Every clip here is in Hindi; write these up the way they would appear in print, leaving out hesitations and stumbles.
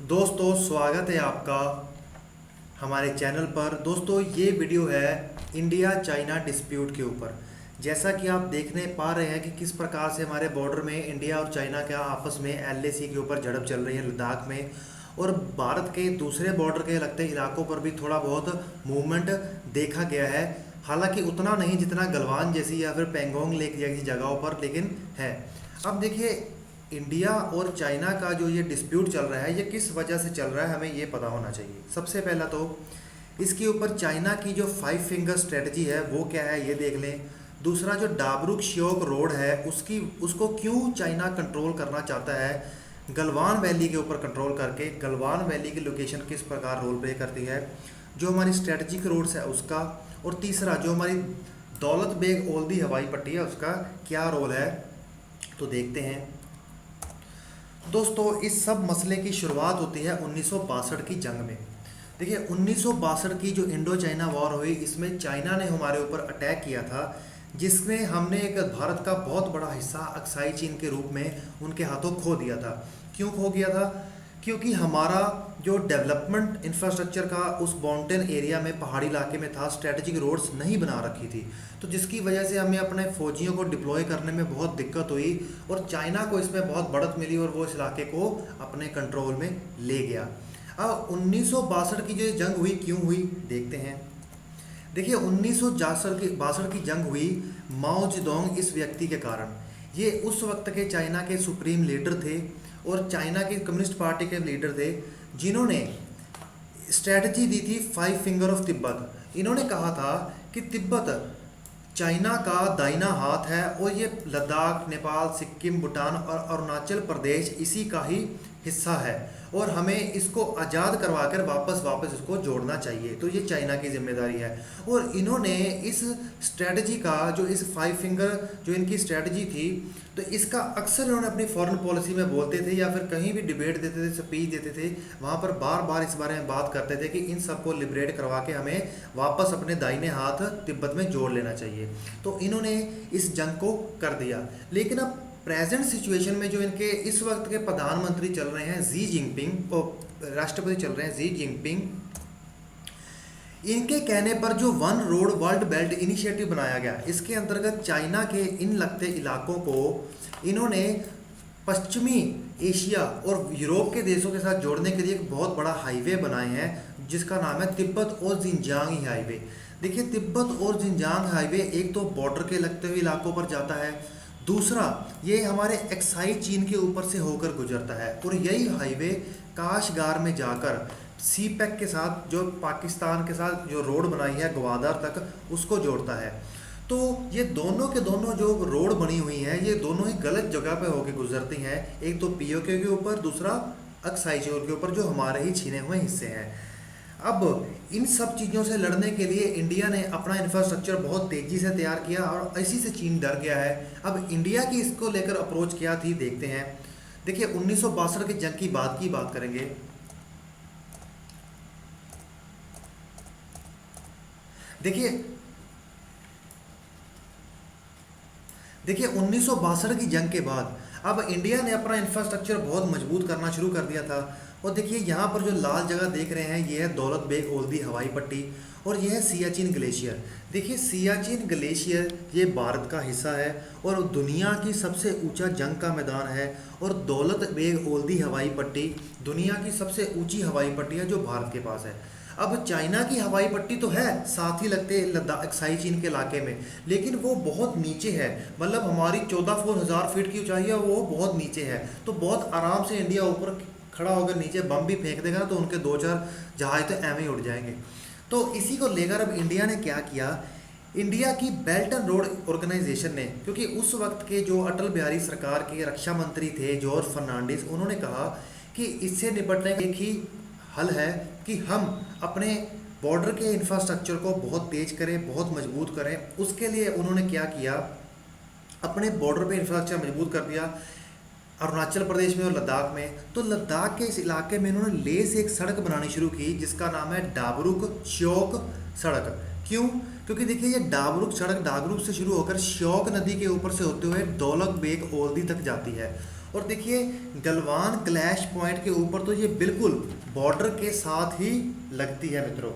दोस्तों स्वागत है आपका हमारे चैनल पर। दोस्तों ये वीडियो है इंडिया चाइना डिस्प्यूट के ऊपर। जैसा कि आप देखने पा रहे हैं कि किस प्रकार से हमारे बॉर्डर में इंडिया और चाइना का आपस में एलएसी के ऊपर झड़प चल रही है लद्दाख में, और भारत के दूसरे बॉर्डर के लगते इलाकों पर भी थोड़ा बहुत मूवमेंट देखा गया है। हालांकि उतना नहीं जितना गलवान जैसी या फिर पेंगोंग लेक जैसी जगहों पर, लेकिन है। अब देखिए, इंडिया और चाइना का जो ये डिस्प्यूट चल रहा है ये किस वजह से चल रहा है, हमें ये पता होना चाहिए। सबसे पहला तो इसके ऊपर चाइना की जो 5 फिंगर स्ट्रेटजी है वो क्या है ये देख लें। दूसरा, जो डाबरूक श्योक रोड है उसको क्यों चाइना कंट्रोल करना चाहता है, गलवान वैली के ऊपर कंट्रोल करके गलवान वैली की लोकेशन किस प्रकार रोल प्ले करती है, जो हमारी स्ट्रेटजिक रोड्स है उसका। और तीसरा, जो हमारी दौलत बेग ओल्दी हवाई पट्टी है उसका क्या रोल है, तो देखते हैं। दोस्तों, इस सब मसले की शुरुआत होती है 1962 की जंग में। देखिए, 1962 की जो इंडो चाइना वॉर हुई, इसमें चाइना ने हमारे ऊपर अटैक किया था, जिसमें हमने एक भारत का बहुत बड़ा हिस्सा अक्साई चीन के रूप में उनके हाथों खो दिया था। क्यों खो गया था? क्योंकि हमारा जो डेवलपमेंट इंफ्रास्ट्रक्चर का उस माउंटेन एरिया में, पहाड़ी इलाके में था, स्ट्रेटजिक रोड्स नहीं बना रखी थी, तो जिसकी वजह से हमें अपने फौजियों को डिप्लॉय करने में बहुत दिक्कत हुई और चाइना को इसमें बहुत बढ़त मिली और वो इस इलाके को अपने कंट्रोल में ले गया। अब 1962 की जो जंग हुई क्यों हुई देखते हैं। देखिए, 1962 की जंग हुई माओ जेडोंग इस व्यक्ति के कारण। ये उस वक्त के चाइना के सुप्रीम लीडर थे और चाइना की कम्युनिस्ट पार्टी के लीडर थे, जिन्होंने स्ट्रेटजी दी थी 5 फिंगर ऑफ तिब्बत। इन्होंने कहा था कि तिब्बत चाइना का दाहिना हाथ है और ये लद्दाख, नेपाल, सिक्किम, भूटान और अरुणाचल प्रदेश इसी का ही हिस्सा है और हमें इसको आज़ाद करवा कर वापस इसको जोड़ना चाहिए। तो ये चाइना की जिम्मेदारी है। और इन्होंने इस स्ट्रेटजी का, जो इस 5 फिंगर जो इनकी स्ट्रेटजी थी, तो इसका अक्सर इन्होंने अपनी फॉरेन पॉलिसी में बोलते थे या फिर कहीं भी डिबेट देते थे, स्पीच देते थे, वहाँ पर बार बार इस बारे में बात करते थे कि इन सबको लिबरेट करवा के हमें वापस अपने दाहिने हाथ तिब्बत में जोड़ लेना चाहिए। तो इन्होंने इस जंग को कर दिया। लेकिन अब प्रेजेंट सिचुएशन में जो इनके इस वक्त के प्रधानमंत्री चल रहे हैं जी जिनपिंग, और राष्ट्रपति चल रहे हैं जी जिनपिंग, इनके कहने पर जो one road world belt initiative बनाया गया, इसके अंतर्गत चाइना के इन लगते इलाकों को इन्होंने पश्चिमी एशिया और यूरोप के देशों के साथ जोड़ने के लिए एक बहुत बड़ा हाईवे बनाए हैं, जिसका नाम है तिब्बत और जिनजियांग हाईवे। देखिए, तिब्बत और जिनजियांग हाईवे एक तो बॉर्डर के लगते हुए इलाकों पर जाता है, दूसरा ये हमारे एक्साई चीन के ऊपर से होकर गुजरता है, और यही हाईवे काशगार में जाकर सी पैक के साथ, जो पाकिस्तान के साथ जो रोड बनाई है ग्वादर तक, उसको जोड़ता है। तो ये दोनों के दोनों जो रोड बनी हुई हैं, ये दोनों ही गलत जगह पे होकर गुजरती हैं। एक तो पीओके के ऊपर, दूसरा अक्साई चीन के ऊपर, जो हमारे ही छीने हुए हिस्से हैं। अब इन सब चीज़ों से लड़ने के लिए इंडिया ने अपना इंफ्रास्ट्रक्चर बहुत तेज़ी से तैयार किया और इसी से चीन डर गया है। अब इंडिया की इसको लेकर अप्रोच क्या थी देखते हैं। देखिए, 1962 की जंग की बात करेंगे। देखिए 1962 की जंग के बाद अब इंडिया ने अपना इंफ्रास्ट्रक्चर बहुत मजबूत करना शुरू कर दिया था। और देखिए, यहाँ पर जो लाल जगह देख रहे हैं ये है दौलत बेग ओल्दी हवाई पट्टी, और यह है सियाचिन ग्लेशियर। देखिए, सियाचिन ग्लेशियर ये भारत का हिस्सा है और दुनिया की सबसे ऊंचा जंग का मैदान है, और दौलत बेग ओल्दी हवाई पट्टी दुनिया की सबसे ऊंची हवाई पट्टी है जो भारत के पास है। अब चाइना की हवाई पट्टी तो है साथ ही लगते लद्दाख अक्साई चीन के इलाके में, लेकिन वो बहुत नीचे है, मतलब हमारी 14,000 फीट की ऊंचाई है, वो बहुत नीचे है। तो बहुत आराम से इंडिया ऊपर खड़ा होकर नीचे बम भी फेंक देगा ना, तो उनके 2-4 जहाज तो एवं ही उड़ जाएंगे। तो इसी को लेकर अब इंडिया ने क्या किया, इंडिया की बेल्ट एंड रोड ऑर्गेनाइजेशन ने, क्योंकि उस वक्त के जो अटल बिहारी सरकार के रक्षा मंत्री थे जॉर्ज फर्नांडिस, उन्होंने कहा कि इससे निपटने का एक ही हल है कि हम अपने बॉर्डर के इंफ्रास्ट्रक्चर को बहुत तेज़ करें, बहुत मजबूत करें। उसके लिए उन्होंने क्या किया, अपने बॉर्डर पे इंफ्रास्ट्रक्चर मजबूत कर दिया अरुणाचल प्रदेश में और लद्दाख में। तो लद्दाख के इस इलाके में इन्होंने लेह से एक सड़क बनानी शुरू की जिसका नाम है डाबरूक श्योक सड़क। क्यों? क्योंकि देखिए, ये डाबरूक सड़क डाबरूक से शुरू होकर श्योक नदी के ऊपर से होते हुए दौलत बेग ओल्दी तक जाती है, और देखिए गलवान क्लैश पॉइंट के ऊपर तो ये बिल्कुल बॉर्डर के साथ ही लगती है मित्रों।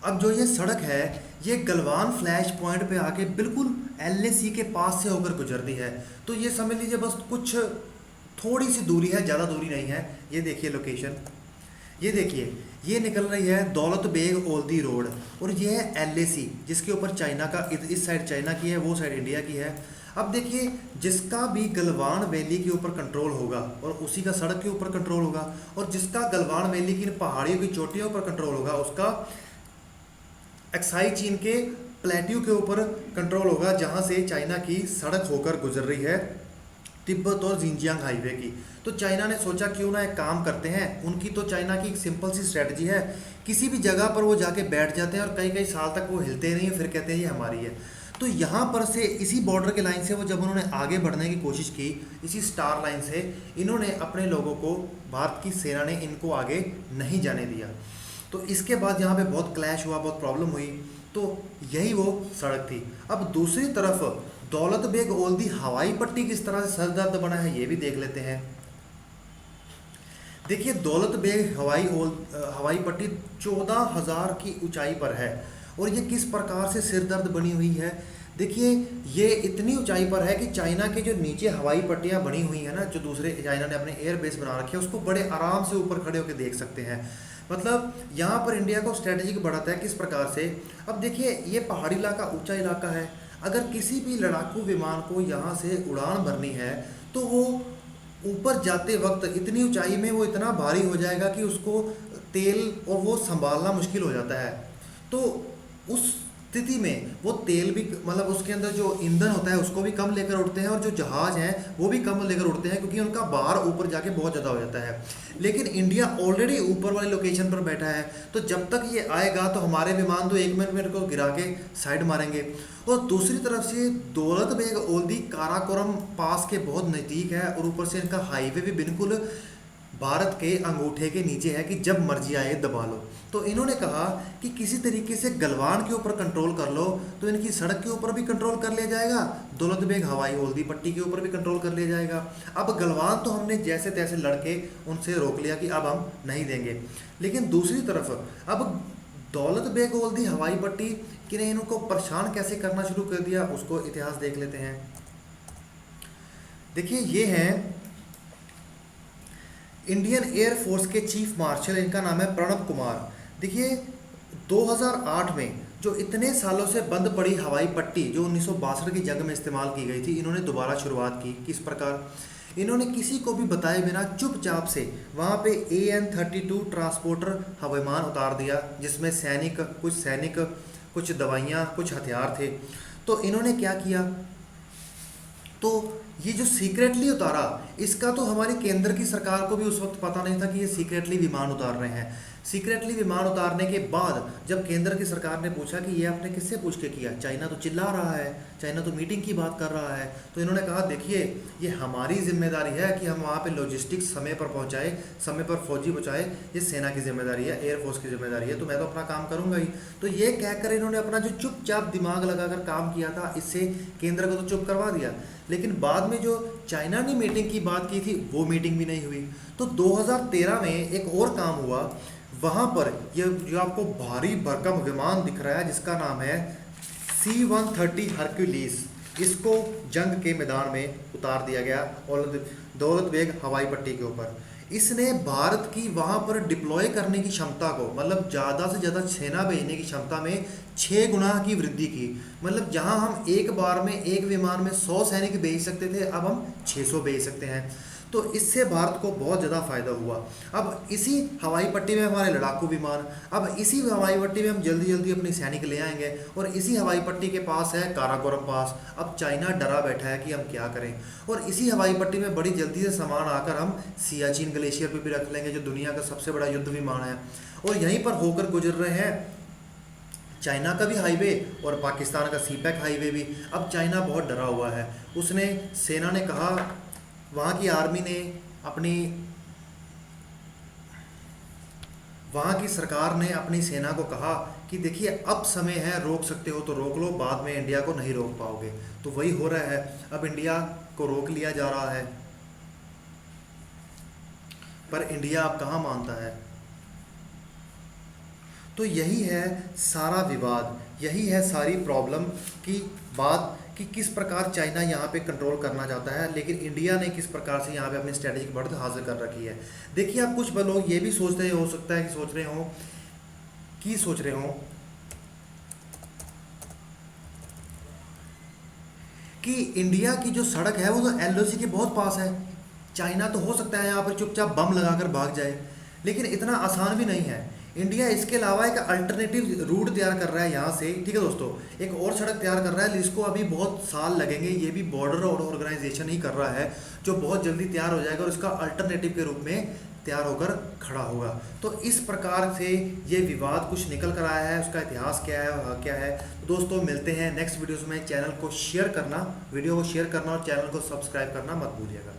अब जो ये सड़क है ये गलवान फ्लैश पॉइंट पे आके बिल्कुल एलएसी के पास से होकर गुजरती है। तो ये समझ लीजिए बस कुछ थोड़ी सी दूरी है, ज़्यादा दूरी नहीं है। ये देखिए लोकेशन, ये देखिए ये निकल रही है दौलत बेग ओल्दी रोड, और ये है एलएसी जिसके ऊपर चाइना का, इस साइड चाइना की है, वो साइड इंडिया की है। अब देखिए जिसका भी गलवान वैली के ऊपर कंट्रोल होगा और उसी का सड़क के ऊपर कंट्रोल होगा, और जिसका गलवान वैली की पहाड़ियों की चोटियों पर कंट्रोल होगा उसका एक्साई चीन के प्लेट्यू के ऊपर कंट्रोल होगा, जहाँ से चाइना की सड़क होकर गुजर रही है तिब्बत और जिंजियांग हाईवे की। तो चाइना ने सोचा क्यों ना एक काम करते हैं, उनकी तो चाइना की एक सिंपल सी स्ट्रेटजी है, किसी भी जगह पर वो जाके बैठ जाते हैं और कई कई साल तक वो हिलते नहीं, फिर कहते हैं ये हमारी है। तो यहाँ पर से इसी बॉर्डर के लाइन से वो जब उन्होंने आगे बढ़ने की कोशिश की, इसी स्टार लाइन से इन्होंने अपने लोगों को, भारत की सेना ने इनको आगे नहीं जाने दिया। तो इसके बाद यहाँ पे बहुत क्लैश हुआ, बहुत प्रॉब्लम हुई, तो यही वो सड़क थी। अब दूसरी तरफ दौलत बेग ओल्दी हवाई पट्टी किस तरह से सरदर्द बना है ये भी देख लेते हैं। देखिए दौलत बेग हवाई पट्टी 14,000 की ऊंचाई पर है, और ये किस प्रकार से सिरदर्द बनी हुई है। देखिए ये इतनी ऊंचाई पर है कि चाइना के जो नीचे हवाई पट्टियां बनी हुई है ना, जो दूसरे चाइना ने अपने एयर बेस बना रखे हैं, उसको बड़े आराम से ऊपर खड़े होकर देख सकते हैं। मतलब यहाँ पर इंडिया को स्ट्रेटेजिक बढ़ाता है किस प्रकार से। अब देखिए ये पहाड़ी इलाका, ऊंचा इलाका है, अगर किसी भी लड़ाकू विमान को यहाँ से उड़ान भरनी है तो वो ऊपर जाते वक्त इतनी ऊंचाई में वो इतना भारी हो जाएगा कि उसको तेल और वो संभालना मुश्किल हो जाता है। तो उस स्थिति में वो तेल भी, मतलब उसके अंदर जो ईंधन होता है उसको भी कम लेकर उड़ते हैं, और जो जहाज़ हैं वो भी कम लेकर उड़ते हैं, क्योंकि उनका भार ऊपर जाके बहुत ज़्यादा हो जाता है। लेकिन इंडिया ऑलरेडी ऊपर वाली लोकेशन पर बैठा है, तो जब तक ये आएगा तो हमारे विमान तो 1 मिनट को गिरा के साइड मारेंगे। और दूसरी तरफ से दौलत बेग ओल्दी काराकोरम पास के बहुत नज़दीक है, और ऊपर से इनका हाईवे भी बिल्कुल भारत के अंगूठे के नीचे है कि जब मर्जी आए दबा लो। तो इन्होंने कहा कि किसी तरीके से गलवान के ऊपर कंट्रोल कर लो तो इनकी सड़क के ऊपर भी कंट्रोल कर लिया जाएगा, दौलत बेग हवाई ओल्दी पट्टी के ऊपर भी कंट्रोल कर लिया जाएगा। अब गलवान तो हमने जैसे तैसे लड़के उनसे रोक लिया कि अब हम नहीं देंगे, लेकिन दूसरी तरफ अब दौलत बेग ओल्दी हवाई पट्टी कि ने इनको परेशान कैसे करना शुरू कर दिया, उसको इतिहास देख लेते हैं। देखिए ये हैं इंडियन एयरफोर्स के चीफ मार्शल, इनका नाम है प्रणब कुमार। देखिए 2008 में जो इतने सालों से बंद पड़ी हवाई पट्टी जो 1962 की जंग में इस्तेमाल की गई थी, इन्होंने दोबारा शुरुआत की। किस प्रकार, इन्होंने किसी को भी बताए बिना चुपचाप से वहाँ पे AN-32 ट्रांसपोर्टर विमान उतार दिया, जिसमें सैनिक कुछ दवाइयाँ, कुछ हथियार थे। तो इन्होंने क्या किया, तो ये जो सीक्रेटली उतारा, इसका तो हमारी केंद्र की सरकार को भी उस वक्त पता नहीं था कि ये सीक्रेटली विमान उतार रहे हैं। सीक्रेटली विमान उतारने के बाद जब केंद्र की सरकार ने पूछा कि ये आपने किससे पूछ के किया, चाइना तो चिल्ला रहा है, चाइना तो मीटिंग की बात कर रहा है, तो इन्होंने कहा देखिए ये हमारी जिम्मेदारी है कि हम वहाँ पे लॉजिस्टिक्स समय पर पहुँचाए, समय पर फौजी पहुँचाए, ये सेना की जिम्मेदारी है, एयरफोर्स की जिम्मेदारी है, तो मैं तो अपना काम करूँगा ही। तो ये कहकर इन्होंने अपना जो चुपचाप दिमाग लगाकर काम किया था, इससे केंद्र को तो चुप करवा दिया। लेकिन बाद में जो चाइना ने मीटिंग की बात की थी वो मीटिंग भी नहीं हुई। तो 2013 में एक और काम हुआ, वहाँ पर ये जो आपको भारी भरकम विमान दिख रहा है जिसका नाम है C-130 हरक्यूलिस, इसको जंग के मैदान में उतार दिया गया और दौलत बेग हवाई पट्टी के ऊपर। इसने भारत की वहाँ पर डिप्लॉय करने की क्षमता को, मतलब ज़्यादा से ज़्यादा सेना भेजने की क्षमता में 6 गुना की वृद्धि की। मतलब जहाँ हम एक बार में एक विमान में 100 सैनिक भेज सकते थे, अब हम 600 भेज सकते हैं। तो इससे भारत को बहुत ज़्यादा फायदा हुआ। अब इसी हवाई पट्टी में हमारे लड़ाकू विमान, अब इसी हवाई पट्टी में हम जल्दी जल्दी अपनी सैनिक ले आएंगे, और इसी हवाई पट्टी के पास है काराकोरम पास। अब चाइना डरा बैठा है कि हम क्या करें, और इसी हवाई पट्टी में बड़ी जल्दी से सामान आकर हम सियाचिन ग्लेशियर पर भी रख लेंगे, जो दुनिया का सबसे बड़ा युद्ध विमान है, और यहीं पर होकर गुजर रहे हैं चाइना का भी हाईवे और पाकिस्तान का सीपैक हाईवे भी। अब चाइना बहुत डरा हुआ है, उसने, सेना ने कहा, वहाँ की आर्मी ने अपनी, वहाँ की सरकार ने अपनी सेना को कहा कि देखिए अब समय है, रोक सकते हो तो रोक लो, बाद में इंडिया को नहीं रोक पाओगे। तो वही हो रहा है, अब इंडिया को रोक लिया जा रहा है। पर इंडिया अब कहाँ मानता है। तो यही है सारा विवाद, यही है सारी प्रॉब्लम की बात कि किस प्रकार चाइना यहाँ पे कंट्रोल करना चाहता है, लेकिन इंडिया ने किस प्रकार से यहाँ पे अपनी स्ट्रेटेजिक बढ़त हासिल कर रखी है। देखिए, आप कुछ लोग ये भी सोचते हो सकता है कि सोच रहे हो कि इंडिया की जो सड़क है वो तो एलओसी के बहुत पास है। चाइना तो हो सकता है यहाँ पर चुपचाप बम लगाकर भाग जाए, लेकिन इतना आसान भी नहीं है। इंडिया इसके अलावा एक अल्टरनेटिव रूट तैयार कर रहा है यहाँ से, ठीक है दोस्तों, एक और सड़क तैयार कर रहा है जिसको अभी बहुत साल लगेंगे। ये भी बॉर्डर और ऑर्गेनाइजेशन ही कर रहा है, जो बहुत जल्दी तैयार हो जाएगा और इसका अल्टरनेटिव के रूप में तैयार होकर खड़ा होगा। तो इस प्रकार से ये विवाद कुछ निकल कर आया है, उसका इतिहास क्या है और क्या है। तो दोस्तों मिलते हैं नेक्स्ट वीडियोस में। चैनल को शेयर करना, वीडियो को शेयर करना और चैनल को सब्सक्राइब करना मत भूलिएगा।